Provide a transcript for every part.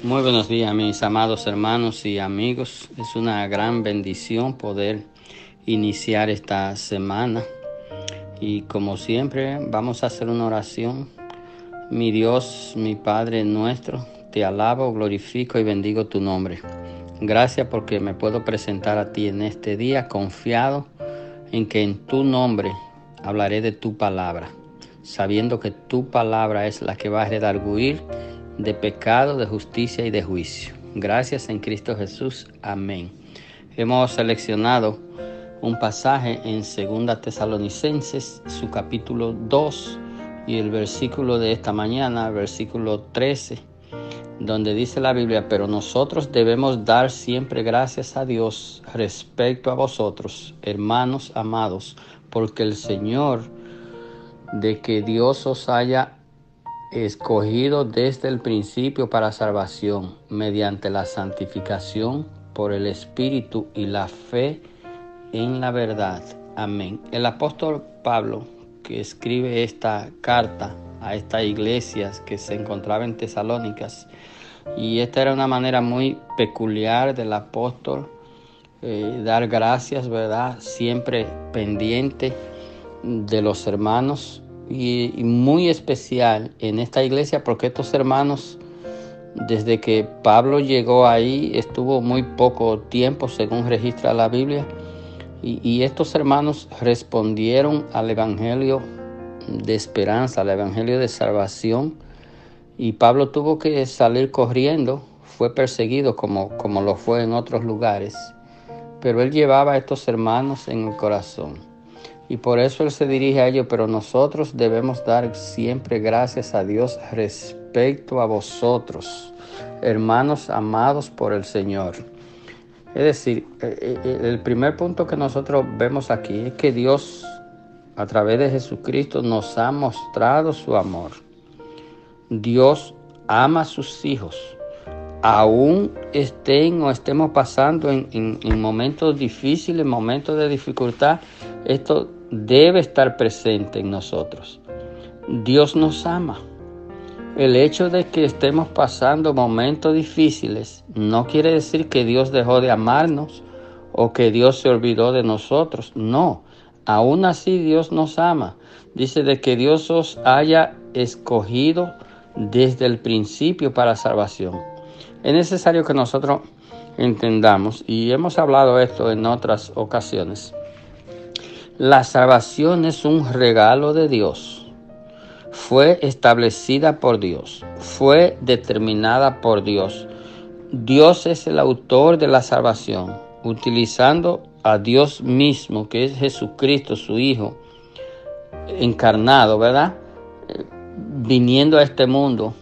Muy buenos días, mis amados hermanos y amigos. Es una gran bendición poder iniciar esta semana. Y como siempre, vamos a hacer una oración. Mi Dios, mi Padre nuestro, te alabo, glorifico y bendigo tu nombre. Gracias porque me puedo presentar a ti en este día confiado en que en tu nombre hablaré de tu palabra, sabiendo que tu palabra es la que va a redarguir de pecado, de justicia y de juicio. Gracias en Cristo Jesús. Amén. Hemos seleccionado un pasaje en 2 Tesalonicenses, su capítulo 2 y el versículo de esta mañana, versículo 13, donde dice la Biblia: pero nosotros debemos dar siempre gracias a Dios respecto a vosotros, hermanos amados, porque el Señor, de que Dios os haya escogido desde el principio para salvación, mediante la santificación por el Espíritu y la fe en la verdad. Amén. El apóstol Pablo, que escribe esta carta a estas iglesias que se encontraban en Tesalónicas, y esta era una manera muy peculiar del apóstol, dar gracias, ¿verdad? Siempre pendiente de los hermanos, y muy especial en esta iglesia porque estos hermanos, desde que Pablo llegó ahí, estuvo muy poco tiempo según registra la Biblia, y estos hermanos respondieron al evangelio de esperanza, al evangelio de salvación, y Pablo tuvo que salir corriendo, fue perseguido como lo fue en otros lugares, pero él llevaba a estos hermanos en el corazón. Y por eso él se dirige a ellos: pero nosotros debemos dar siempre gracias a Dios respecto a vosotros, hermanos amados por el Señor. Es decir, el primer punto que nosotros vemos aquí es que Dios, a través de Jesucristo, nos ha mostrado su amor. Dios ama a sus hijos. Aún estemos pasando en momentos difíciles, momentos de dificultad, esto debe estar presente en nosotros. Dios nos ama. El hecho de que estemos pasando momentos difíciles no quiere decir que Dios dejó de amarnos o que Dios se olvidó de nosotros. No, aún así Dios nos ama. Dice de que Dios os haya escogido desde el principio para salvación. Es necesario que nosotros entendamos, y hemos hablado esto en otras ocasiones, la salvación es un regalo de Dios. Fue establecida por Dios, fue determinada por Dios. Dios es el autor de la salvación, utilizando a Dios mismo, que es Jesucristo, su Hijo, encarnado, ¿verdad? Viniendo a este mundo,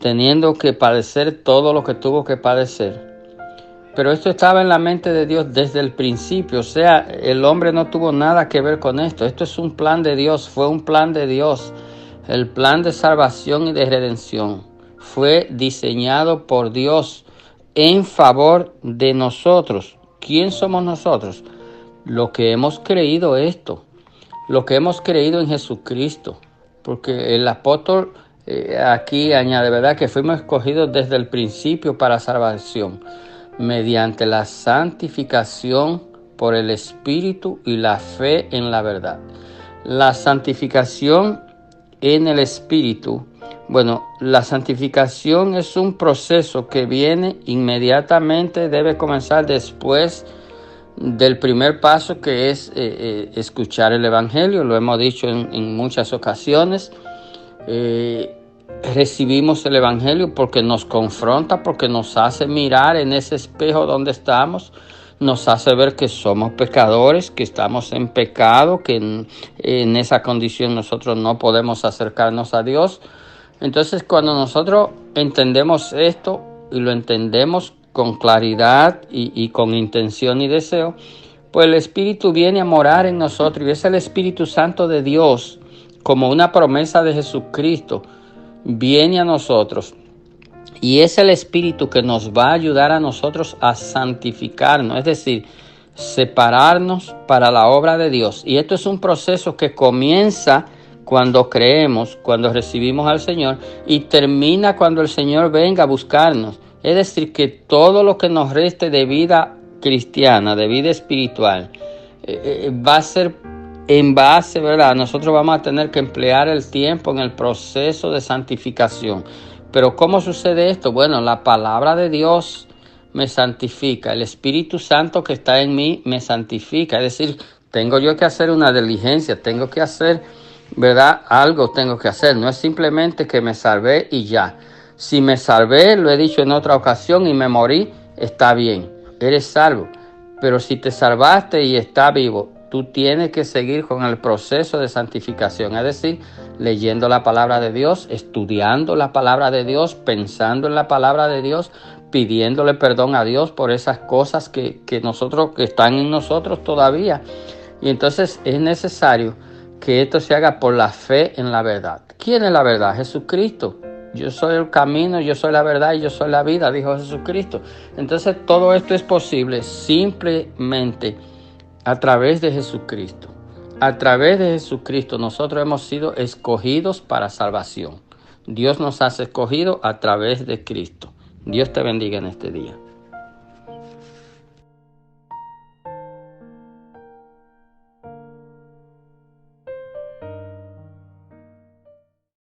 teniendo que padecer todo lo que tuvo que padecer. Pero esto estaba en la mente de Dios desde el principio. O sea, el hombre no tuvo nada que ver con esto. Esto es un plan de Dios, fue un plan de Dios. El plan de salvación y de redención fue diseñado por Dios en favor de nosotros. ¿Quién somos nosotros? Los que hemos creído esto, los que hemos creído en Jesucristo. Porque el apóstol aquí añade, ¿verdad?, que fuimos escogidos desde el principio para salvación, mediante la santificación por el Espíritu y la fe en la verdad. La santificación en el Espíritu. Bueno, la santificación es un proceso que viene inmediatamente, debe comenzar después del primer paso, que es escuchar el Evangelio. Lo hemos dicho en muchas ocasiones. Recibimos el Evangelio porque nos confronta, porque nos hace mirar en ese espejo donde estamos, nos hace ver que somos pecadores, que estamos en pecado, que en esa condición nosotros no podemos acercarnos a Dios. Entonces, cuando nosotros entendemos esto y lo entendemos con claridad y con intención y deseo, pues el Espíritu viene a morar en nosotros, y es el Espíritu Santo de Dios, como una promesa de Jesucristo, viene a nosotros, y es el Espíritu que nos va a ayudar a nosotros a santificarnos, es decir, separarnos para la obra de Dios. Y esto es un proceso que comienza cuando creemos, cuando recibimos al Señor, y termina cuando el Señor venga a buscarnos. Es decir, que todo lo que nos reste de vida cristiana, de vida espiritual, va a ser en base, ¿verdad? Nosotros vamos a tener que emplear el tiempo en el proceso de santificación. Pero ¿cómo sucede esto? Bueno, la palabra de Dios me santifica, el Espíritu Santo que está en mí me santifica. Es decir, tengo yo que hacer una diligencia, tengo que hacer, ¿verdad? Algo tengo que hacer. No es simplemente que me salvé y ya. Si me salvé, lo he dicho en otra ocasión, y me morí, está bien, eres salvo. Pero si te salvaste y estás vivo, tú tienes que seguir con el proceso de santificación, es decir, leyendo la palabra de Dios, estudiando la palabra de Dios, pensando en la palabra de Dios, pidiéndole perdón a Dios por esas cosas que están en nosotros todavía. Y entonces es necesario que esto se haga por la fe en la verdad. ¿Quién es la verdad? Jesucristo. Yo soy el camino, yo soy la verdad y yo soy la vida, dijo Jesucristo. Entonces todo esto es posible simplemente a través de Jesucristo. A través de Jesucristo nosotros hemos sido escogidos para salvación. Dios nos ha escogido a través de Cristo. Dios te bendiga en este día.